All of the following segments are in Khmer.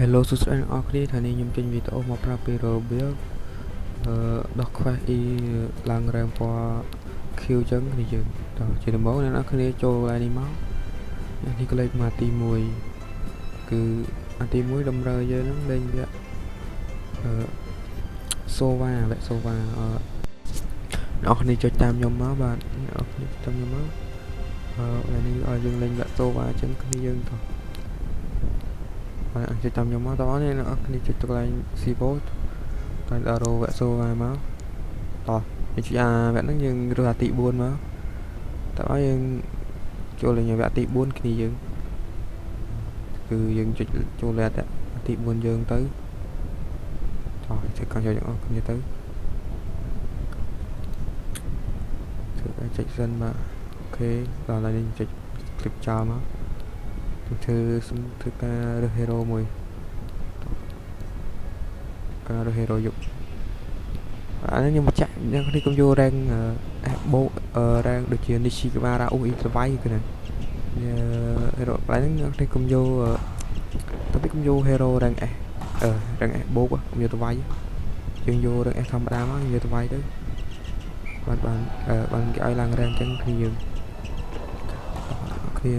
Hello សួស្តីអ្នកនរគ្នាថ្ងៃនេះខ្ញុំចេញវីដេអូមកប្រាប់ពីរបៀបដោះខ្វះអ៊ីឡើងរ៉ាមពណ៌ Q ចឹងគ្នាយើងតោះជាដំបូងអ្នកនរគ្នាចូលកន្លែងនេះមកនេះក៏លេខមកទី1គឺអាទី1តម្រូវយើងនឹងលេងវគ្គSova វគ្គ Sova អ្នកនរគ្នាចុចតាមខ្ញុំមកបាទអ្នកនរគ្នាតាមខ្ញុំមកថ្ងៃនេះឲ្យយើងលេងវគ្គ Sova ចឹងគ្នាយើងតោះអាចចុចតាមខ្ញុំមកតោះនេះអ្នកនរគ្នាចុចទៅកន្លែង Sivo តែដល់រោវគ្គ Sova មកតោះយើងចុចអាវគ្គហ្នឹងយើងរើសអាទី4មកតើឲ្យយើងចូលលេងវគ្គទី4គ្នាយើងគឺយើងចុចចូលលេងអាទី4យើងទៅតោះចុចកាន់ចូលទាំងអស់គ្នាទៅចុចសិនមកអូខេដល់ហើយយើងចុច clip ចោលមកធ្វើការរើស hero មួយការរើស hero យកអានេះខ្ញុំបញ្ជាក់អ្នកនេះខ្ញុំយករ៉េងបូរ៉េងដូចជា Nishikawara UI ស្វ័យគឺណា hero កន្លែងហ្នឹងខ្ញុំខ្ញុំយកទៅពីខ្ញុំយក hero រ៉េង S រ៉េង S បូកខ្ញុំយកទៅវាយយើងយករ៉េង S ធម្មតាមកយកទៅវាយទៅបានគេឲ្យឡើងរ៉េងអញ្ចឹងគ្នាយើងគ្នា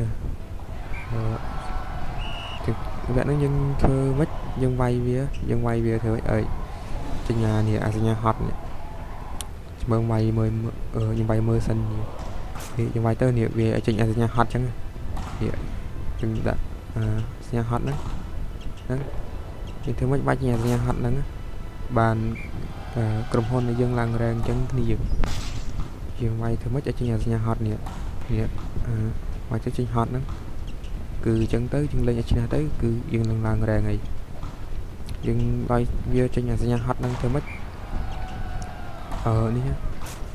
វគ្គហ្នឹងយើងធ្វើម៉េចយើងវាយវាធ្វើម៉េចអើយសញ្ញានេះអាសញ្ញាហត់នេះមើលវាយមើលយើងវាយមើលសិននេះយើងវាយទៅនេះវាចេញអាសញ្ញាហត់អញ្ចឹងនេះយើងដាក់សញ្ញាហត់ហ្នឹងយើងធ្វើម៉េចបាច់សញ្ញាហត់ហ្នឹងបានក្រុមហ៊ុនឲ្យយើងឡើងរ៉េងអញ្ចឹងគ្នាយើងវាយធ្វើម៉េចឲ្យចេញអាសញ្ញាហត់នេះវាយទៅចេញហត់ហ្នឹងគឺអញ្ចឹងទៅយើងលេងឲ្យឈ្នះទៅគឺយើងនឹងឡើងរ៉េងហើយយើងវាយវាចេញអាសញ្ញាហត់ហ្នឹងធ្វើម៉េចនេះ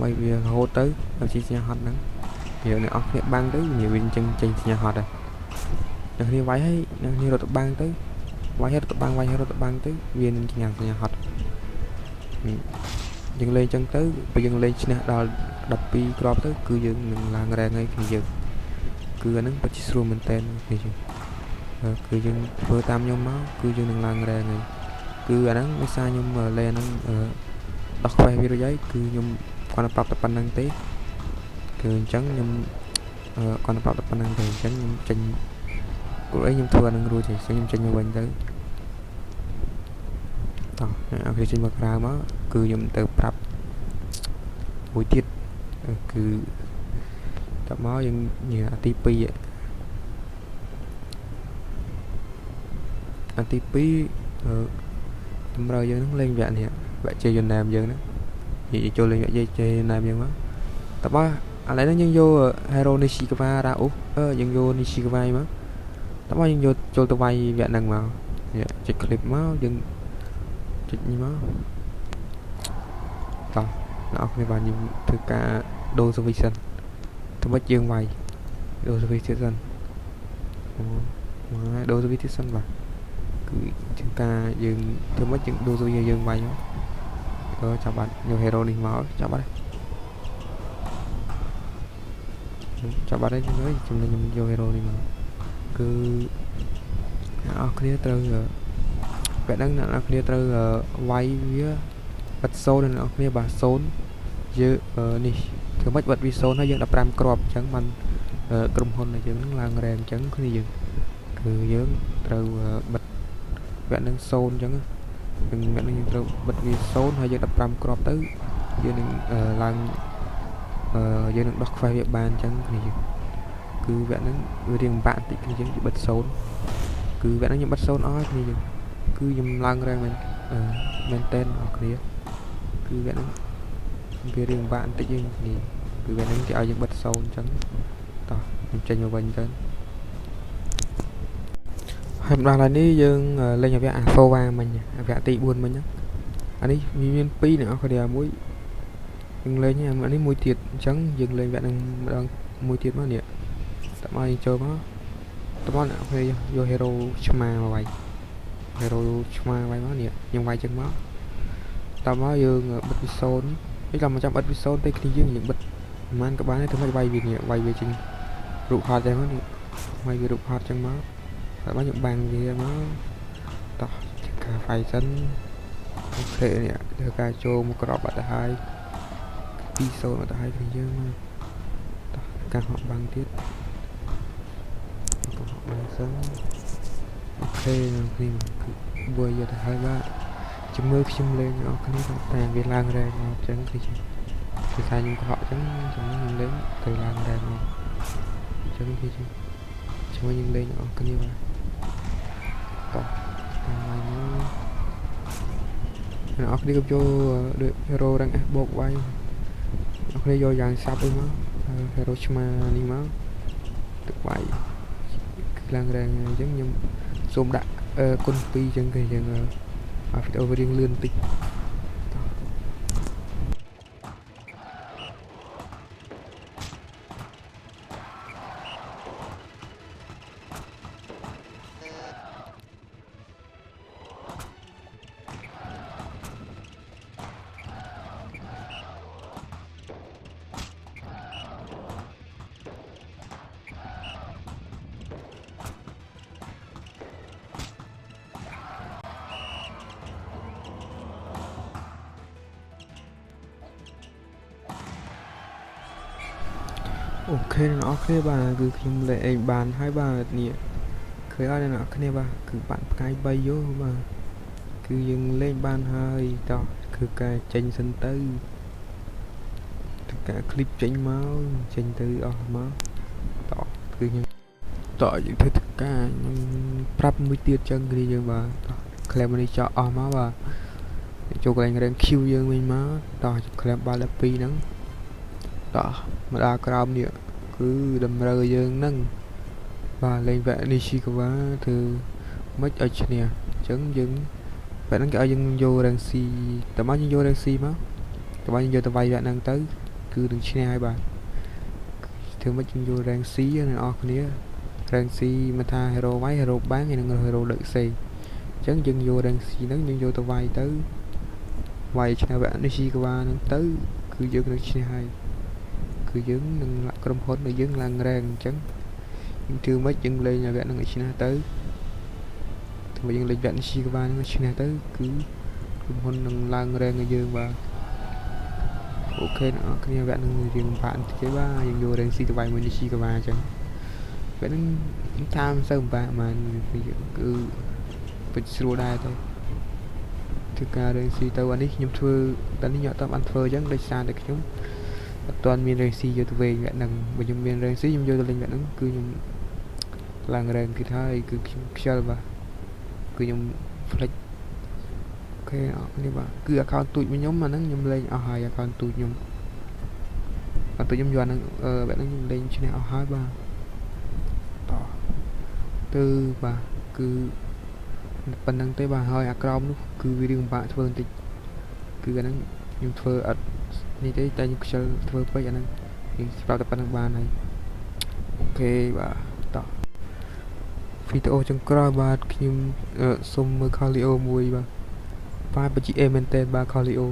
វាយវារហូតទៅដល់ចេញសញ្ញាហត់ហ្នឹងវាអ្នកអស់គ្នាបាំងទៅវាចេញសញ្ញាហត់ហើយអ្នកគ្នាវាយហើយអ្នកគ្នារត់ទៅបាំងទៅវាយហើយរត់ទៅបាំងទៅវានឹងចេញអាសញ្ញាហត់យើងលេងអញ្ចឹងទៅបើយើងលេងឈ្នះដល់12គ្រាប់ទៅគឺយើងនឹងឡើងរ៉េងហើយគ្នាយើងគឺអាហ្នឹងពិតជាស្រួលមែនតើគ្នាយើងគឺយើងធ្វើតាមខ្ញុំមកគឺយើងនឹងឡើងរ៉េងហើយគឺអាហ្នឹងដោយសារខ្ញុំលេងហ្នឹងដោះខ្វះវារួចហើយគឺខ្ញុំគាត់ប្រាប់តែប៉ុណ្្នឹងទេគឺអញ្ចឹងខ្ញុំគាត់ប្រាប់តែប៉ុណ្្នឹងទេអញ្ចឹងខ្ញុំចេញព្រោះអីខ្ញុំធ្វើអាហ្នឹងរួចហើយខ្ញុំចេញមកវិញទៅតោះអូខេចេញមកក្រៅមកគឺខ្ញុំទៅប្រាប់មួយទៀតគឺតើមកយើងនិយាយអាទី2តម្រូវយើងនឹងលេងវគ្គនេះវគ្គជ័យយណាមយើងហ្នឹងនិយាយចូលលេងវគ្គជ័យយណាមយើងមកតើបើឥឡូវហ្នឹងយើងយក hero Nishikawara យើងយក Nishikawara មកតើបើយើងយកចូលទៅវាយវគ្គហ្នឹងមកចុច clip មកយើងចុចនេះមកតោះអ្នកគ្នាបានយើងធ្វើការដូរ switch សិនធ្វើម៉េចយើងវាយដូរ switch ទៀតសិនដូរ switch ទៀតសិនបាទគឺជាការយើងធ្វើម៉េចយើងដូរ switch យើងវាយមកចាប់បាត់យក hero នេះមកចាប់បាត់ហើយខ្ញុំយក hero នេះមកគឺអ្នកនរគ្នាត្រូវពេលហ្នឹងអ្នកនរគ្នាត្រូវវាយវាបិទ0អ្នកនរគ្នាបាទ0យើងនេះធ្វើម៉េចបិទវា0ហើយយើង15គ្រាប់អញ្ចឹងបានក្រុមហ៊ុនរបស់យើងនឹងឡើងរ៉េងអញ្ចឹងគ្នាយើងគឺយើងត្រូវបិទវគ្គហ្នឹង0អញ្ចឹងវគ្គហ្នឹងយើងត្រូវបិទវា0ហើយយើង15គ្រាប់ទៅយើងនឹងឡើងយើងនឹងដោះខ្វះវាបានអញ្ចឹងគ្នាយើងគឺវគ្គហ្នឹងវារៀងពិបាកបន្តិចគ្នាយើងបិទ0គឺវគ្គហ្នឹងខ្ញុំបិទ0អស់គ្នាយើងគឺខ្ញុំឡើងរ៉េងមែនតែនអស់គ្នាគឺវគ្គហ្នឹងវារៀងពិបាកបន្តិចយើងនេះគឺវគ្គហ្នឹងគេឲ្យយើងបិទ0អញ្ចឹងតោះខ្ញុំចេញមកវិញទៅហើយម្ដងឡើយនេះយើងលេងវគ្គអា Sova មិញវគ្គទី4មិញហ្នឹងអានេះវាមាន2អ្នកនរគ្នាមួយយើងលេងអានេះមួយទៀតអញ្ចឹងយើងលេងវគ្គហ្នឹងម្ដងមួយទៀតមកនេះតើមកយើងចូលមកតើមកអ្នកនរគ្នាយក hero ឆ្មាមកវាយ hero ឆ្មាវាយមកនេះយើងវាយចឹងមកតើមកយើងបិទវា0នេះក៏មិនចាំបិទវា0ទេគ្នាយើងបិទប្រហែលក៏បានដែរធ្វើម៉េចវាយវានេះវាយវាចេញរូបហត់ចឹងមកនេះវាយវារូបហត់ចឹងមកតែបើយើងបាំងវាមក តោះការវាយសិនអូខេនេះធ្វើការចូលមកក្របបាត់ទៅហើយ2-0បាត់ទៅហើយគឺយើងមកតោះការហក់បាំងទៀតក៏ហក់បាំងសិនអូខេនឹងព្រីមគឺវាយទៅហើយបាទជំងឺខ្ញុំលេងអស់គ្នាតែវាឡើងរែងមកអញ្ចឹងគឺគឺថាខ្ញុំកុហកអញ្ចឹងខ្ញុំលេងទៅឡើងរែងមកអញ្ចឹងគឺជាមួយខ្ញុំលេងអស់គ្នាបាទតោះតាមមកអ្នកអស់គ្នាក៏ចូលដូច hero រ៉ាំង S បូកវាយអ្នកគ្នាយកយ៉ាងសាប់អីមក hero ឆ្មានេះមកទឹកវាយគឺឡើងរែងអញ្ចឹងខ្ញុំសូមដាក់គុណ2អញ្ចឹងគឺយើងឲ្យវីដេអូវារៀងលឿនបន្តិចអូខេអ្នកនរគ្នាបាទគឺខ្ញុំលេងបានហើយបាទនេះឃើញអត់អ្នកនរគ្នាបាទគឺបានផ្កាយ3យោបាទគឺយើងលេងបានហើយតោះគឺការចេញសិនទៅការคลิปចេញមកចេញទៅអស់មកតោះគឺខ្ញុំតោះយើងធ្វើការខ្ញុំប្រាប់មួយទៀតចឹងគឺយើងបាទតោះក្លែមនេះចោលអស់មកបាទចូលកន្លែងរែង Q យើងវិញមកតោះក្លែមបាល់12ហ្នឹងតោះមកដល់ក្រោមនេះគឺតម្រូវយើងហ្នឹងបាទលេងវគ្គនេះស៊ីកវ៉ាធ្វើមិនឲ្យឈ្នះអញ្ចឹងយើងវគ្គហ្នឹងគេឲ្យយើងយករ៉េងស៊ីតើមកយើងយករ៉េងស៊ីមកតើមកយើងយកទៅវាយវគ្គហ្នឹងទៅគឺនឹងឈ្នះហើយបាទធ្វើមិនយើងយករ៉េងស៊ីអ្នកនរគ្នារ៉េងស៊ីមកថា hero វាយ hero បាំងហើយនឹង hero ដឹកសេអញ្ចឹងយើងយករ៉េងស៊ីហ្នឹងយើងយកទៅវាយទៅវាយឈ្នះវគ្គនេះស៊ីកវ៉ាហ្នឹងទៅគឺយើងនឹងឈ្នះហើយគឺយើងនឹងក្រុមហ៊ុនដែលយើងឡើងរ៉េងអញ្ចឹងយើងធ្វើមិនយើងលេងវគ្គហ្នឹងឲ្យឈ្នះទៅធ្វើយើងលេងវគ្គនេះស៊ីកវ៉ាហ្នឹងឈ្នះទៅគឺក្រុមហ៊ុននឹងឡើងរ៉េងឲ្យយើងបាទអូខេអ្នកនរគ្នាវគ្គហ្នឹងរៀងបាក់បន្តិចទេបាទយើងយករ៉េងស៊ីទៅវាយមួយនេះស៊ីកវ៉ាអញ្ចឹងវគ្គហ្នឹងខ្ញុំថាមិនសូវបាក់ហ្មងគឺពេចស្រួលដែរទៅធ្វើការរ៉េងស៊ីទៅអានេះខ្ញុំធ្វើតែនេះខ្ញុំអត់បានធ្វើអញ្ចឹងដោយសារតែខ្ញុំអត់ទាន់មានរ៉េងស៊ីយកទៅវិញវគ្គហ្នឹងបើខ្ញុំមានរ៉េងស៊ីខ្ញុំយកទៅលេងវគ្គហ្នឹងគឺខ្ញុំឡើងរ៉េងទៀតហើយគឺខ្ញុំខ្ជិលបាទគឺខ្ញុំ flex អូខេអរគុណបាទគឺ account ទូចរបស់ខ្ញុំអាហ្នឹងខ្ញុំលេងអស់ហើយ account ទូចខ្ញុំខ្ញុំយកហ្នឹងវគ្គហ្នឹងខ្ញុំលេងឈ្នះអស់ហើយបាទតោះទៅបាទគឺប៉ុណ្្នឹងទេបាទហើយអាក្រោមនោះគឺវារៀងពិបាកធ្វើបន្តិចគឺអាហ្នឹងខ្ញុំធ្វើអត់នេះទេតែខ្ញុំខ្ជិលធ្វើពេកអាហ្នឹងខ្ញុំស្រាប់តែប៉ុណ្្នឹងបានហើយអូខេបាទតោះវីដេអូចុងក្រោយបាទខ្ញុំសុំមើល Colio មួយបាទបជាមែនតើបាទ Colio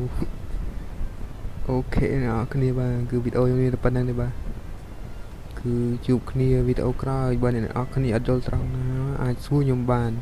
អូខេអ្នកនរគ្នាបាទគឺវីដេអូនេះតែប៉ុណ្្នឹងទេបាទគឺជួបគ្នាវីដេអូក្រោយបើអ្នកនរគ្នាអត់យល់ត្រង់ណាអាចសួរខ្ញុំបាន